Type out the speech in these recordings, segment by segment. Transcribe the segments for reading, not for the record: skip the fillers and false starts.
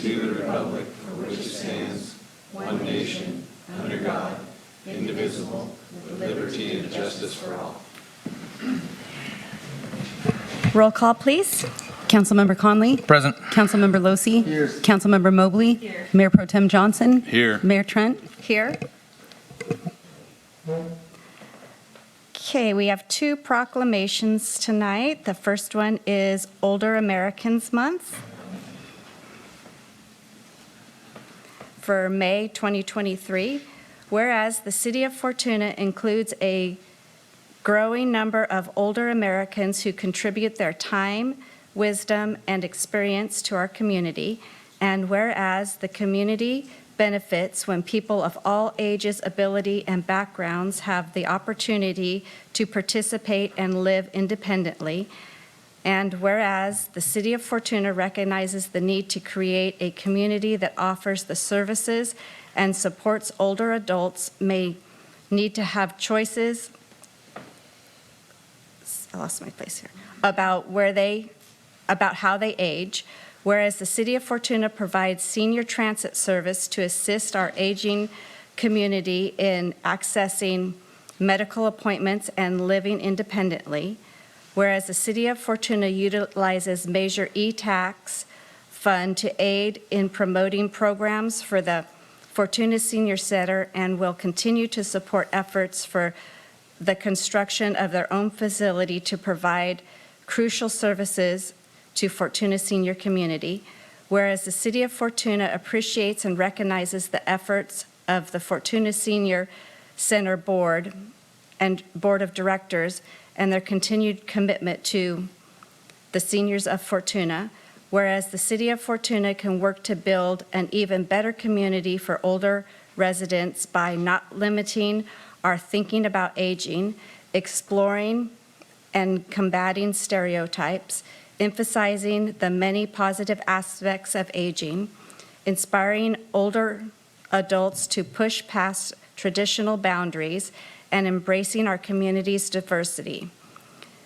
to the republic for which it stands, one nation, under God, indivisible, with liberty and justice for all. Roll call, please. Councilmember Conley? Present. Councilmember Losi? Here. Councilmember Mobley? Here. Mayor Pro Tem Johnson? Here. Mayor Trent? Here. Okay, we have two proclamations tonight. The first one is Older Americans Month for May 2023. Whereas the city of Fortuna includes a growing number of older Americans who contribute their time, wisdom, and experience to our community, and whereas the community benefits when people of all ages, ability, and backgrounds have the opportunity to participate and live independently, and whereas the city of Fortuna recognizes the need to create a community that offers the services and supports older adults may need to have choices, I lost my place here, about how they age, whereas the city of Fortuna provides senior transit service to assist our aging community in accessing medical appointments and living independently, whereas the city of Fortuna utilizes Measure E-Tax Fund to aid in promoting programs for the Fortuna Senior Center and will continue to support efforts for the construction of their own facility to provide crucial services to Fortuna senior community, whereas the city of Fortuna appreciates and recognizes the efforts of the Fortuna Senior Center Board and Board of Directors and their continued commitment to the seniors of Fortuna, whereas the city of Fortuna can work to build an even better community for older residents by not limiting our thinking about aging, exploring and combating stereotypes, emphasizing the many positive aspects of aging, inspiring older adults to push past traditional boundaries, and embracing our community's diversity.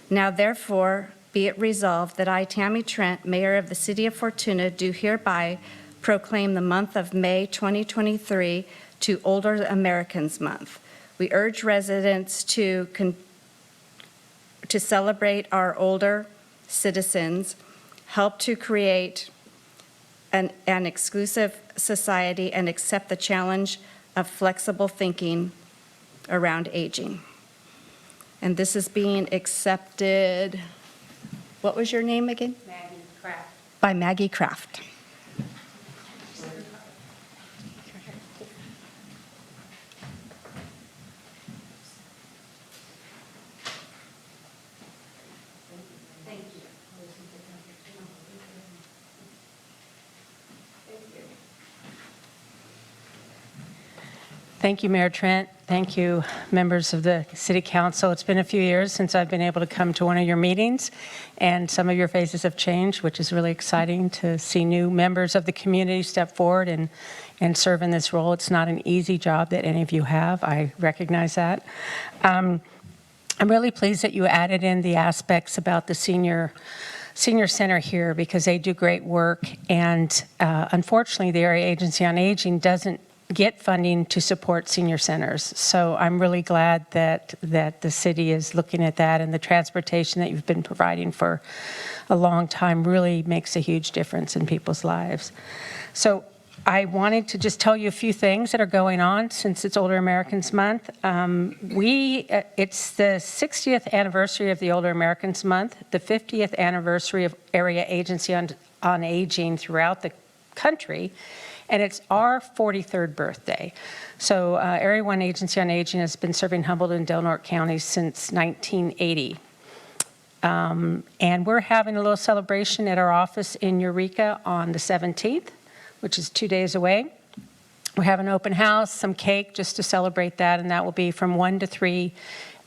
Now, therefore, be it resolved that I, Tammy Trent, Mayor of the City of Fortuna, do hereby proclaim the month of May 2023 to Older Americans Month. We urge residents to celebrate our older citizens, help to create an exclusive society, and accept the challenge of flexible thinking around aging. And this is being accepted, what was your name again? Maggie Kraft. By Maggie Kraft. Thank you. Thank you, Mayor Trent. Thank you, members of the City Council. It's been a few years since I've been able to come to one of your meetings, and some of your faces have changed, which is really exciting to see new members of the community step forward and serve in this role. It's not an easy job that any of you have. I recognize that. I'm really pleased that you added in the aspects about the senior center here, because they do great work, and unfortunately the Area Agency on Aging doesn't get funding to support senior centers. So I'm really glad that the city is looking at that, and the transportation that you've been providing for a long time really makes a huge difference in people's lives. So I wanted to just tell you a few things that are going on since it's Older Americans Month. It's the 60th anniversary of the Older Americans Month, the 50th anniversary of Area Agency on Aging throughout the country, and it's our 43rd birthday. So Area 1 Agency on Aging has been serving Humboldt and Del Norte counties since 1980. And we're having a little celebration at our office in Eureka on the 17th, which is 2 days away. We're having an open house, some cake just to celebrate that, and that will be from 1 to 3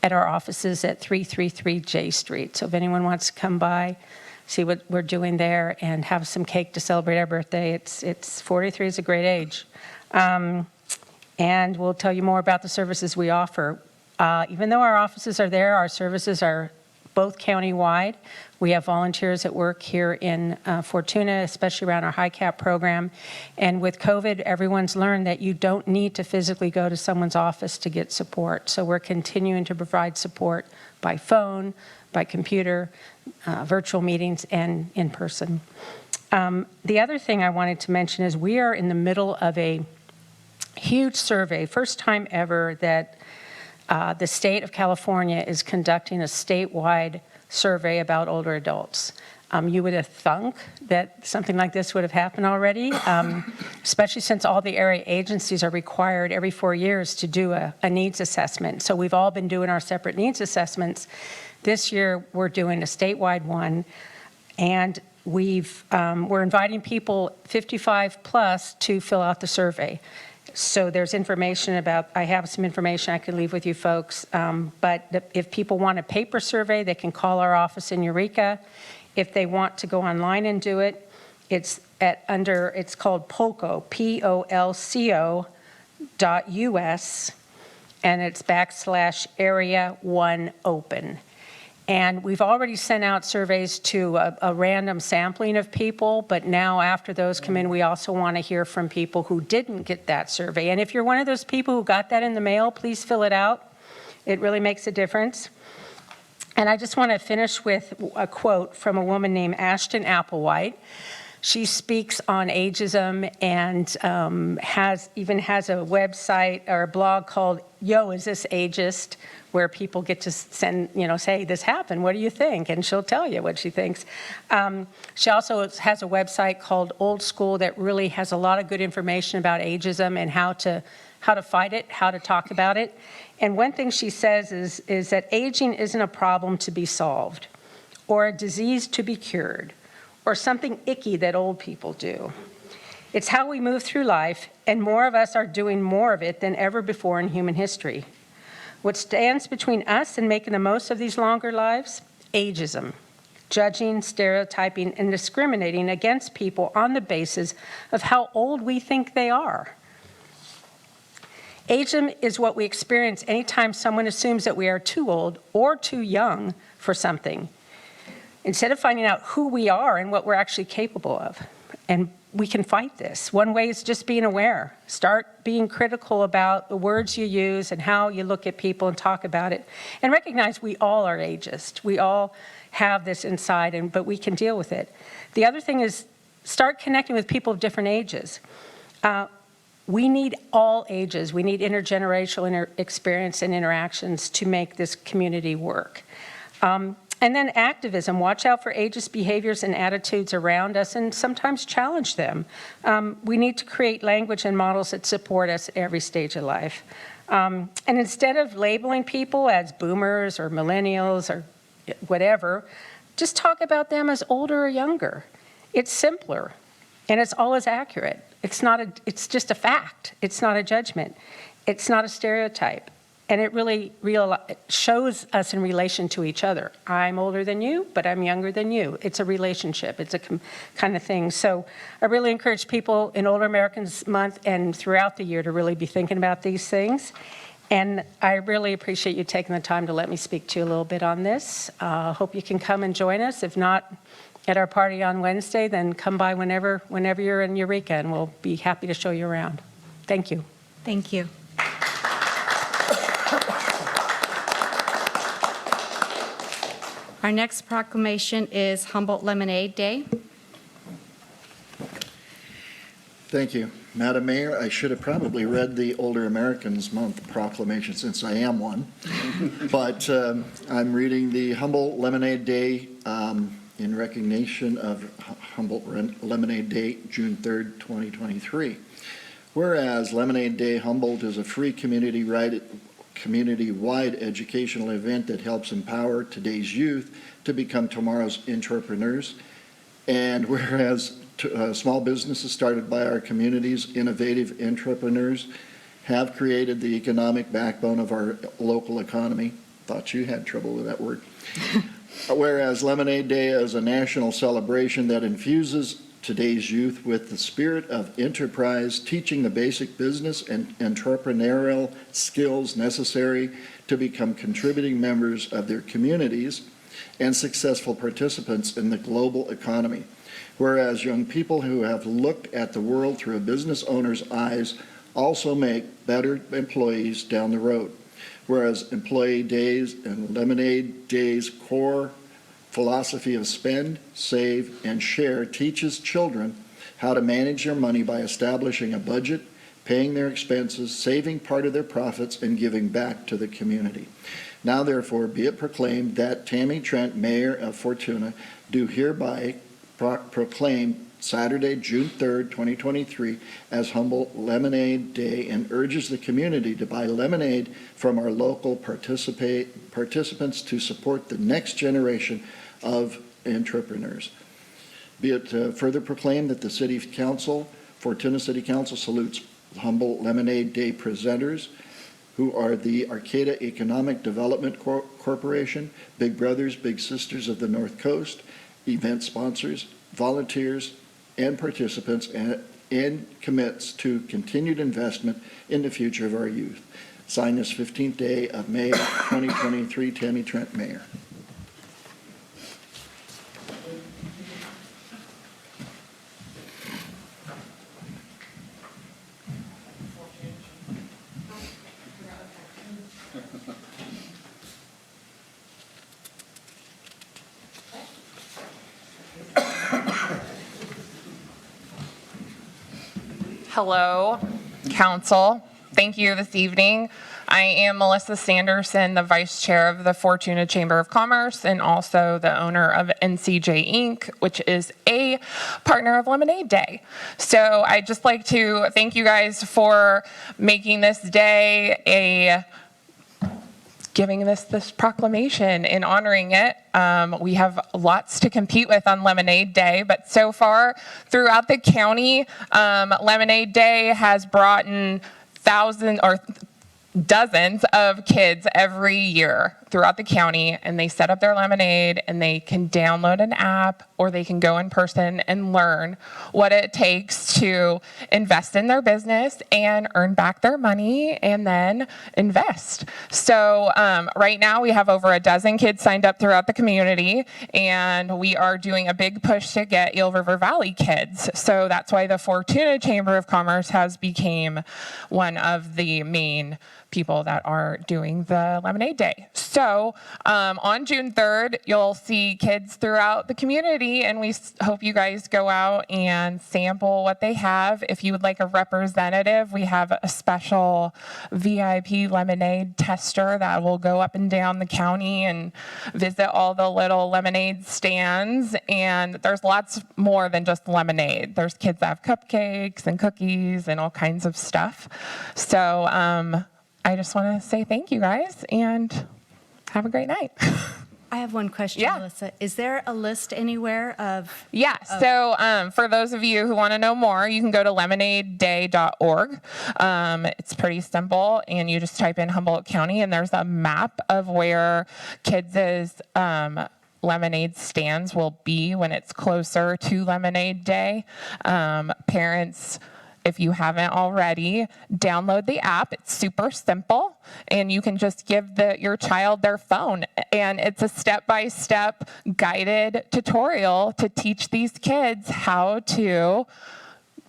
at our offices at 333 J Street. So if anyone wants to come by, see what we're doing there, and have some cake to celebrate our birthday. It's 43 is a great age. And we'll tell you more about the services we offer. Even though our offices are there, our services are both countywide. We have volunteers that work here in Fortuna, especially around our high cap program. And with COVID, everyone's learned that you don't need to physically go to someone's office to get support. So we're continuing to provide support by phone, by computer, virtual meetings, and in person. The other thing I wanted to mention is we are in the middle of a huge survey, first time ever that the state of California is conducting a statewide survey about older adults. You would have thunk that something like this would have happened already, especially since all the area agencies are required every 4 years to do a needs assessment. So we've all been doing our separate needs assessments. This year, we're doing a statewide one, and we're inviting people 55 plus to fill out the survey. So there's information about, I have some information I can leave with you folks, but if people want a paper survey, they can call our office in Eureka. If they want to go online and do it, it's called POLCO, POLCO.us, and it's /area1open. And we've already sent out surveys to a random sampling of people, but now after those come in, we also want to hear from people who didn't get that survey. And if you're one of those people who got that in the mail, please fill it out. It really makes a difference. And I just want to finish with a quote from a woman named Ashton Applewhite. She speaks on ageism and has a website or a blog called Yo, Is This Ageist?, where people get to send, say, this happened, what do you think? And she'll tell you what she thinks. She also has a website called Old School that really has a lot of good information about ageism and how to fight it, how to talk about it. And one thing she says is that aging isn't a problem to be solved or a disease to be cured or something icky that old people do. It's how we move through life, and more of us are doing more of it than ever before in human history. What stands between us and making the most of these longer lives? Ageism. Judging, stereotyping, and discriminating against people on the basis of how old we think they are. Ageism is what we experience anytime someone assumes that we are too old or too young for something, instead of finding out who we are and what we're actually capable of. And we can fight this. One way is just being aware. Start being critical about the words you use and how you look at people and talk about it. And recognize we all are ageist. We all have this inside, but we can deal with it. The other thing is start connecting with people of different ages. We need all ages. We need intergenerational experience and interactions to make this community work. And then activism, watch out for ageist behaviors and attitudes around us and sometimes challenge them. We need to create language and models that support us at every stage of life. And instead of labeling people as boomers or millennials or whatever, just talk about them as older or younger. It's simpler and it's always accurate. It's just a fact. It's not a judgment. It's not a stereotype. And it really shows us in relation to each other. I'm older than you, but I'm younger than you. It's a relationship. It's a kind of thing. So I really encourage people in Older Americans Month and throughout the year to really be thinking about these things. And I really appreciate you taking the time to let me speak to you a little bit on this. Hope you can come and join us. If not at our party on Wednesday, then come by whenever you're in Eureka, and we'll be happy to show you around. Thank you. Thank you. Our next proclamation is Humboldt Lemonade Day. Thank you. Madam Mayor, I should have probably read the Older Americans Month proclamation since I am one. But I'm reading the Humboldt Lemonade Day in recognition of Humboldt Lemonade Day, June 3rd, 2023. Whereas Lemonade Day Humboldt is a free community-wide educational event that helps empower today's youth to become tomorrow's entrepreneurs. And whereas small businesses started by our community's innovative entrepreneurs have created the economic backbone of our local economy. Thought you had trouble with that word. Whereas Lemonade Day is a national celebration that infuses today's youth with the spirit of enterprise, teaching the basic business and entrepreneurial skills necessary to become contributing members of their communities. and successful participants in the global economy. Whereas young people who have looked at the world through a business owner's eyes also make better employees down the road. Whereas Employee Days and Lemonade Days core philosophy of spend, save, and share teaches children how to manage their money by establishing a budget, paying their expenses, saving part of their profits, and giving back to the community. Now therefore be it proclaimed that Tammy Trent, Mayor of Fortuna, do hereby proclaim Saturday, June 3rd, 2023 as Humboldt Lemonade Day, and urges the community to buy lemonade from our local participants to support the next generation of entrepreneurs. Be it further proclaimed that the City Council, Fortuna City Council, salutes Humboldt Lemonade Day presenters, who are the Arcata Economic Development Corporation, Big Brothers, Big Sisters of the North Coast, event sponsors, volunteers, and participants, and commits to continued investment in the future of our youth. Signed this 15th day of May 2023, Tammy Trent, Mayor. Hello, Council. Thank you this evening. I am Melissa Sanderson, the Vice Chair of the Fortuna Chamber of Commerce and also the owner of NCJ Inc., which is a partner of Lemonade Day. So I'd just like to thank you guys for making this day giving this proclamation and honoring it. We have lots to compete with on Lemonade Day, but so far throughout the county, Lemonade Day has brought in dozens of kids every year throughout the county, and they set up their lemonade and they can download an app or they can go in person and learn what it takes to invest in their business and earn back their money and then invest. So right now we have over a dozen kids signed up throughout the community, and we are doing a big push to get Eel River Valley kids. So that's why the Fortuna Chamber of Commerce has become one of the main people that are doing the Lemonade Day. So on June 3rd, you'll see kids throughout the community, and we hope you guys go out and sample what they have. If you would like a representative, we have a special VIP lemonade tester that will go up and down the county and visit all the little lemonade stands. And there's lots more than just lemonade. There's kids that have cupcakes and cookies and all kinds of stuff. So I just want to say thank you guys and have a great night. I have one question, Yeah. Melissa. Is there a list anywhere of? Yeah, so for those of you who want to know more, you can go to lemonadeday.org. It's pretty simple, and you just type in Humboldt County, and there's a map of where kids' lemonade stands will be when it's closer to Lemonade Day. Parents, if you haven't already, download the app. It's super simple, and you can just give your child their phone, and it's a step-by-step guided tutorial to teach these kids how to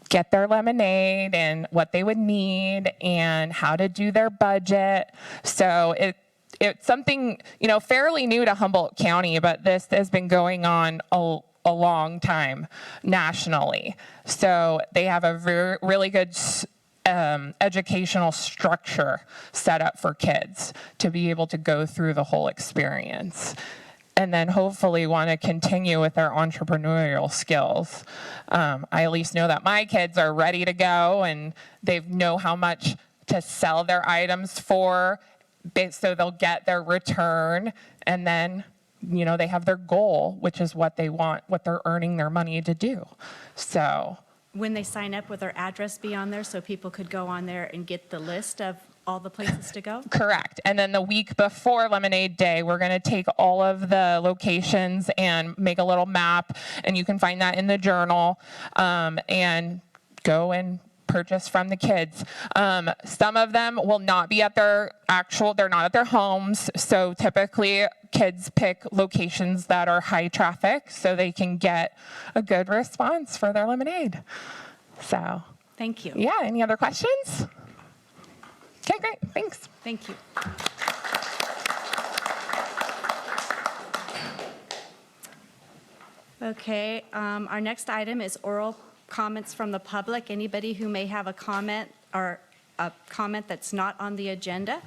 get their lemonade and what they would need and how to do their budget. So it's something, fairly new to Humboldt County, but this has been going on a long time nationally. So they have a really good educational structure set up for kids to be able to go through the whole experience, and then hopefully want to continue with their entrepreneurial skills. I at least know that my kids are ready to go, and they know how much to sell their items for, so they'll get their return, and then they have their goal, which is what they want, what they're earning their money to do. So When they sign up, will their address be on there so people could go on there and get the list of all the places to go? correct. And then the week before Lemonade Day, we're going to take all of the locations and make a little map, and you can find that in the journal, and go and purchase from the kids. Some of them will not be at they're not at their homes. So typically kids pick locations that are high traffic so they can get a good response for their lemonade. So, Thank you. yeah, any other questions? Okay, great, thanks. Thank you. Okay, our next item is oral comments from the public. Anybody who may have a comment or a comment that's not on the agenda?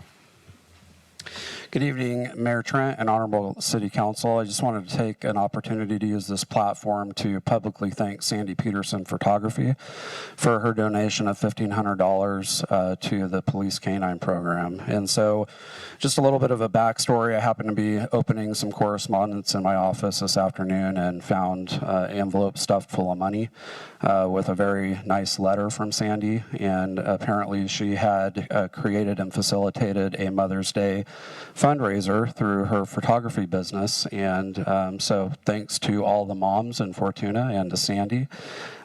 Good evening, Mayor Trent and Honorable City Council. I just wanted to take an opportunity to use this platform to publicly thank Sandy Peterson Photography for her donation of $1,500 to the Police Canine Program. And so just a little bit of a backstory. I happened to be opening some correspondence in my office this afternoon and found an envelope stuffed full of money with a very nice letter from Sandy. And apparently she had created and facilitated a Mother's Day fundraiser through her photography business. And so thanks to all the moms in Fortuna and to Sandy.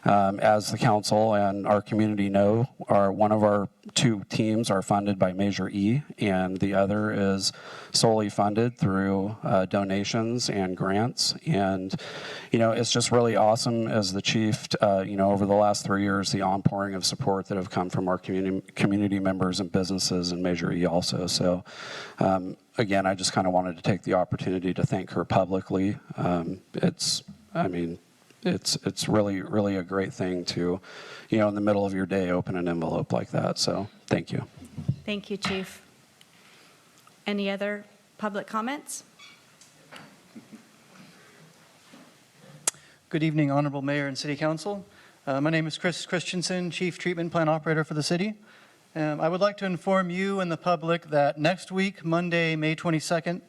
As the council and our community know, one of our two teams are funded by Measure E, and the other is solely funded through donations and grants. And, you know, it's just really awesome as the chief, you know, over the last 3 years, the onpouring of support that have come from our community members and businesses and Measure E also. So, again, I just kind of wanted to take the opportunity to thank her publicly. It's really a great thing to, you know, in the middle of your day, open an envelope like that. So thank you. Thank you, Chief. Any other public comments? Good evening, Honorable Mayor and City Council. My name is Chris Christensen, Chief Treatment Plan Operator for the city. I would like to inform you and the public that next week, Monday, May 22nd,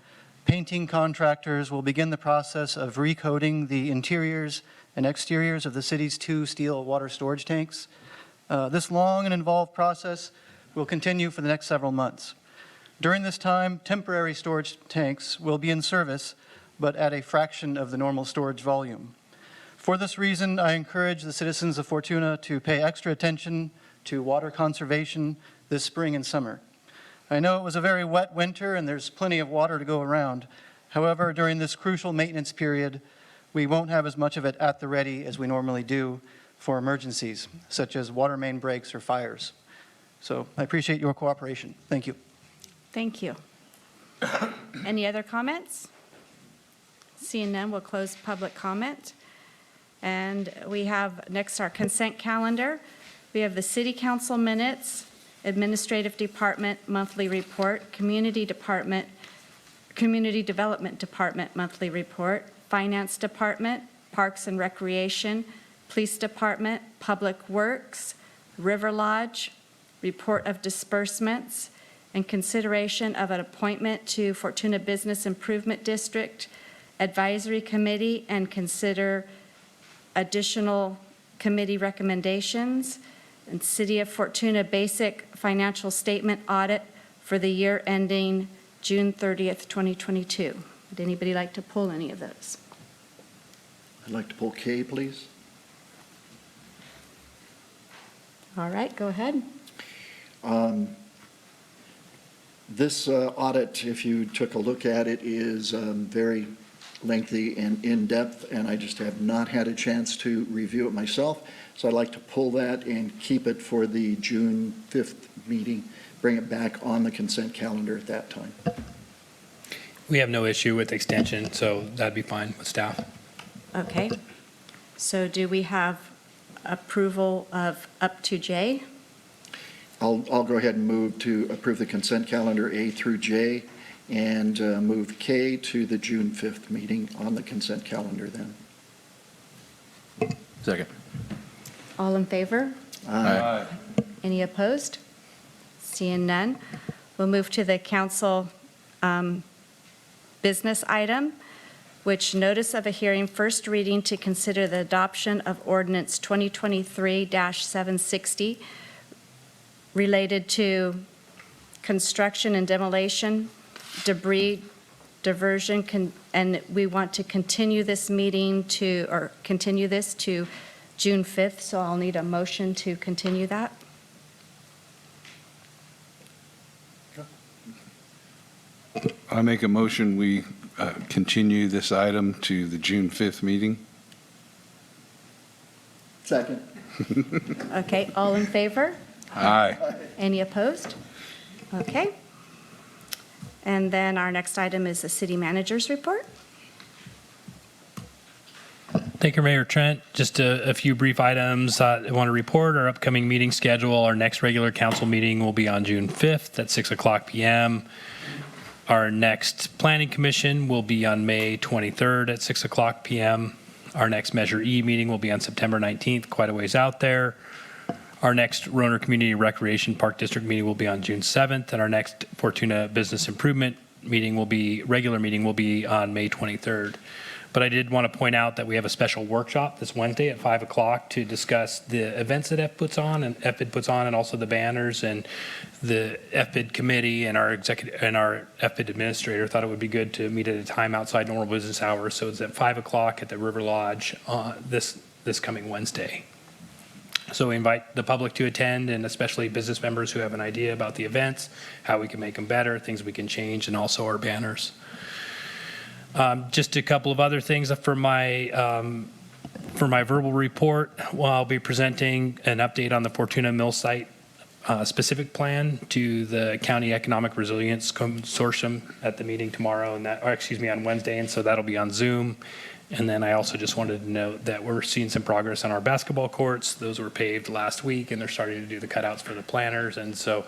painting contractors will begin the process of recoating the interiors and exteriors of the city's 2 steel water storage tanks. This long and involved process will continue for the next several months. During this time, temporary storage tanks will be in service, but at a fraction of the normal storage volume. For this reason, I encourage the citizens of Fortuna to pay extra attention to water conservation this spring and summer. I know it was a very wet winter and there's plenty of water to go around. However, during this crucial maintenance period, we won't have as much of it at the ready as we normally do for emergencies, such as water main breaks or fires. So I appreciate your cooperation. Thank you. Thank you. Any other comments? Seeing none, we'll close public comment. And we have next our consent calendar. We have the City Council minutes, Administrative Department monthly report, Community Development Department monthly report, Finance Department, Parks and Recreation, Police Department, Public Works, River Lodge, report of disbursements, and consideration of an appointment to Fortuna Business Improvement District Advisory Committee, and consider additional committee recommendations, and City of Fortuna basic financial statement audit for the year ending June 30th, 2022. Would anybody like to pull any of those? I'd like to pull K, please. All right, go ahead. This audit, if you took a look at it, is very lengthy and in-depth, and I just have not had a chance to review it myself. So I'd like to pull that and keep it for the June 5th meeting, bring it back on the consent calendar at that time. We have no issue with extension, so that'd be fine with staff. Okay. So do we have approval of up to J? I'll go ahead and move to approve the consent calendar A through J, and move K to the June 5th meeting on the consent calendar then. Second. All in favor? Aye. Any opposed? Seeing none, we'll move to the council business item, which notice of a hearing first reading to consider the adoption of ordinance 2023-760 related to construction and demolition, debris diversion, and we want to continue this meeting to, or continue this to June 5th, so I'll need a motion to continue that. I make a motion, we continue this item to the June 5th meeting. Second. Okay, all in favor? Aye. Any opposed? Okay. And then our next item is the city manager's report. Thank you, Mayor Trent. Just a few brief items. I want to report our upcoming meeting schedule. Our next regular council meeting will be on June 5th at 6 o'clock p.m. Our next planning commission will be on May 23rd at 6 o'clock p.m. Our next Measure E meeting will be on September 19th, quite a ways out there. Our next Roner Community Recreation Park District meeting will be on June 7th, and our next Fortuna Business Improvement regular meeting will be on May 23rd. But I did want to point out that we have a special workshop this Wednesday at 5 o'clock to discuss the events that FPID puts on, and also the banners, and the FPID committee and our FPID administrator thought it would be good to meet at a time outside normal business hours. So it's at 5 o'clock at the River Lodge this coming Wednesday. So we invite the public to attend, and especially business members who have an idea about the events, how we can make them better, things we can change, and also our banners. Just a couple of other things for my verbal report. I'll be presenting an update on the Fortuna Mill site specific plan to the County Economic Resilience Consortium at the meeting tomorrow, on Wednesday, and so that'll be on Zoom. And then I also just wanted to note that we're seeing some progress on our basketball courts. Those were paved last week, and they're starting to do the cutouts for the planters, and so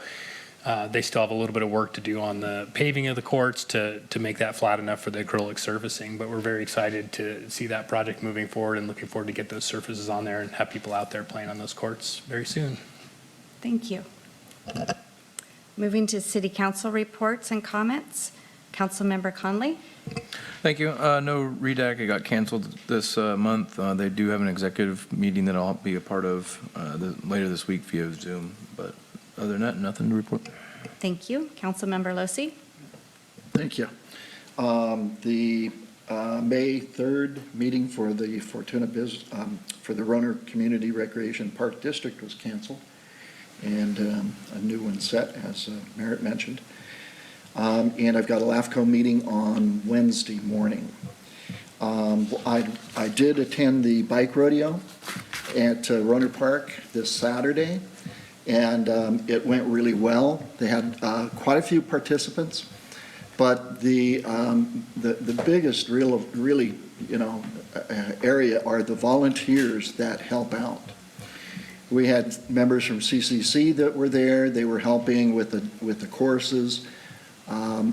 they still have a little bit of work to do on the paving of the courts to make that flat enough for the acrylic surfacing. But we're very excited to see that project moving forward, and looking forward to get those surfaces on there and have people out there playing on those courts very soon. Thank you. Moving to city council reports and comments. Councilmember Conley. Thank you. No REDAC. It got canceled this month. They do have an executive meeting that I'll be a part of later this week via Zoom. But other than that, nothing to report. Thank you. Councilmember Losi. Thank you. The May 3rd meeting for the Fortuna for the Roner Community Recreation Park District was canceled, and a new one set, as Merritt mentioned. And I've got a LAFCO meeting on Wednesday morning. I did attend the bike rodeo at Roner Park this Saturday, and it went really well. They had quite a few participants, but the biggest really area are the volunteers that help out. We had members from CCC that were there. They were helping with the courses.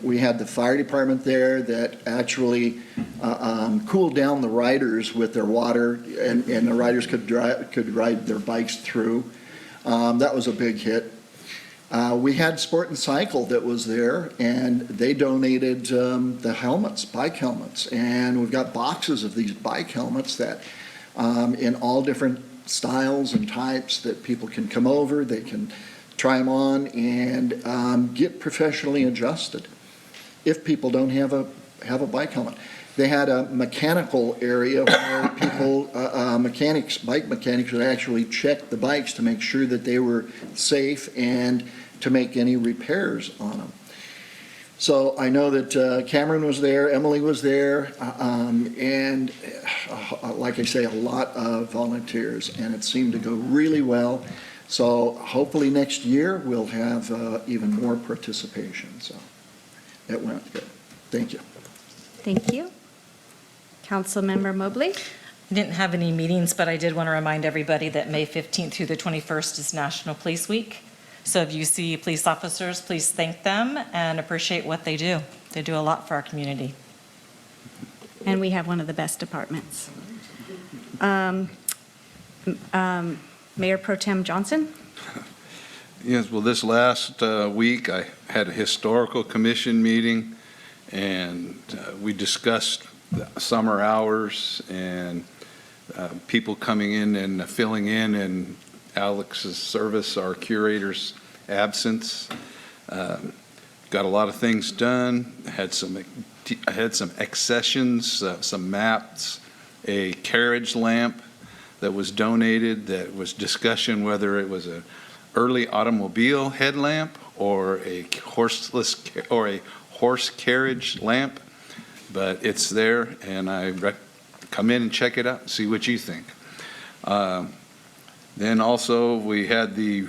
We had the fire department there that actually cooled down the riders with their water, and the riders could ride their bikes through. That was a big hit. We had Sport and Cycle that was there, and they donated the helmets, bike helmets, and we've got boxes of these bike helmets that in all different styles and types that people can come over, they can try them on and get professionally adjusted if people don't have a bike helmet. They had a mechanical area where people, bike mechanics would actually check the bikes to make sure that they were safe and to make any repairs on them. So I know that Cameron was there, Emily was there, and like I say, a lot of volunteers, and it seemed to go really well. So hopefully next year we'll have even more participation. So it went good. Thank you. Thank you. Councilmember Mobley. I didn't have any meetings, but I did want to remind everybody that May 15th through the 21st is National Police Week. So if you see police officers, please thank them and appreciate what they do. They do a lot for our community. And we have one of the best departments. Mayor Pro Tem Johnson. Yes, well, this last week I had a historical commission meeting, and we discussed the summer hours and people coming in and filling in Alex's service, our curator's absence. Got a lot of things done. I had some accessions, some maps, a carriage lamp that was donated. That was discussion whether it was an early automobile headlamp or a horse carriage lamp, but it's there, and come in and check it out and see what you think. Then also, we had the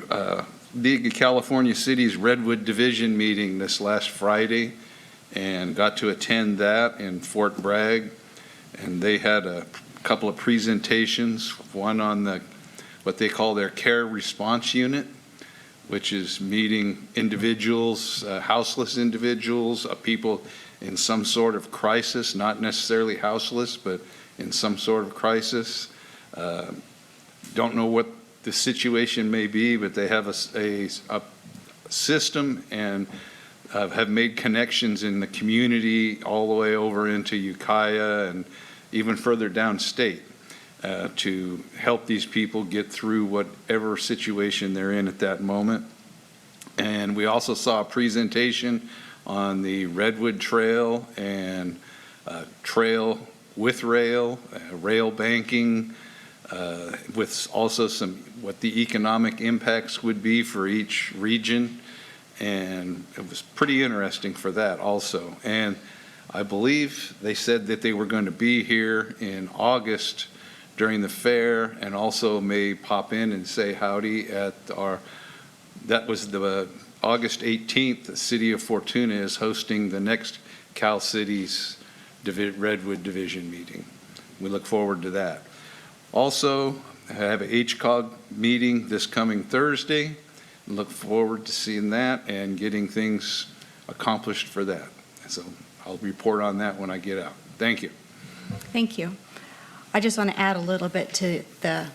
League of California Cities Redwood Division meeting this last Friday, and got to attend that in Fort Bragg. And they had a couple of presentations, one on what they call their care response unit, which is meeting individuals, houseless individuals, people in some sort of crisis, not necessarily houseless, but in some sort of crisis. Don't know what the situation may be, but they have a system and have made connections in the community all the way over into Ukiah and even further downstate to help these people get through whatever situation they're in at that moment. And we also saw a presentation on the Redwood Trail and trail with rail, rail banking, with also what the economic impacts would be for each region. And it was pretty interesting for that also. And I believe they said that they were going to be here in August during the fair, and also may pop in and say howdy at that was the August 18th, the city of Fortuna is hosting the next Cal Cities Redwood Division meeting. We look forward to that. Also, I have a HCOG meeting this coming Thursday. Look forward to seeing that and getting things accomplished for that. So I'll report on that when I get out. Thank you. Thank you. I just want to add a little bit to the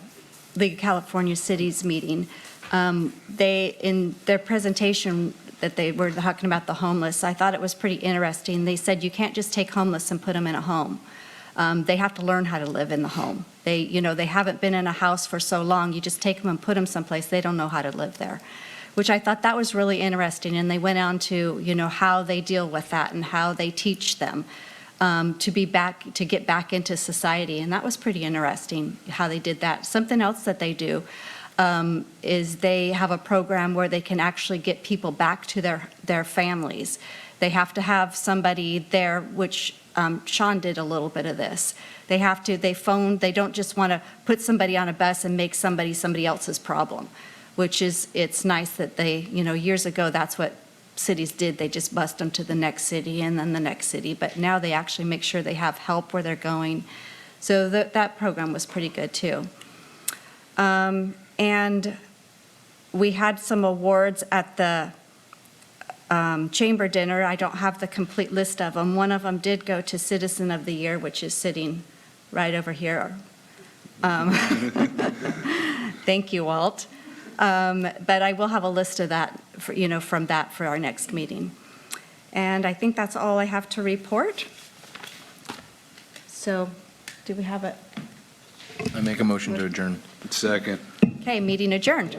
League of California Cities meeting. In their presentation that they were talking about the homeless, I thought it was pretty interesting. They said you can't just take homeless and put them in a home. They have to learn how to live in the home. They haven't been in a house for so long. You just take them and put them someplace. They don't know how to live there, which I thought that was really interesting. And they went on to, how they deal with that and how they teach them to get back into society. And that was pretty interesting how they did that. Something else that they do is they have a program where they can actually get people back to their families. They have to have somebody there, which Sean did a little bit of this. They don't just want to put somebody on a bus and make somebody else's problem, which it's nice that they, years ago, that's what cities did. They just bust them to the next city and then the next city. But now they actually make sure they have help where they're going. So that program was pretty good too. And we had some awards at the chamber dinner. I don't have the complete list of them. One of them did go to Citizen of the Year, which is sitting right over here. Thank you, Walt. But I will have a list of that, from that for our next meeting. And I think that's all I have to report. So, do we have it? I make a motion to adjourn. Second. Okay, meeting adjourned.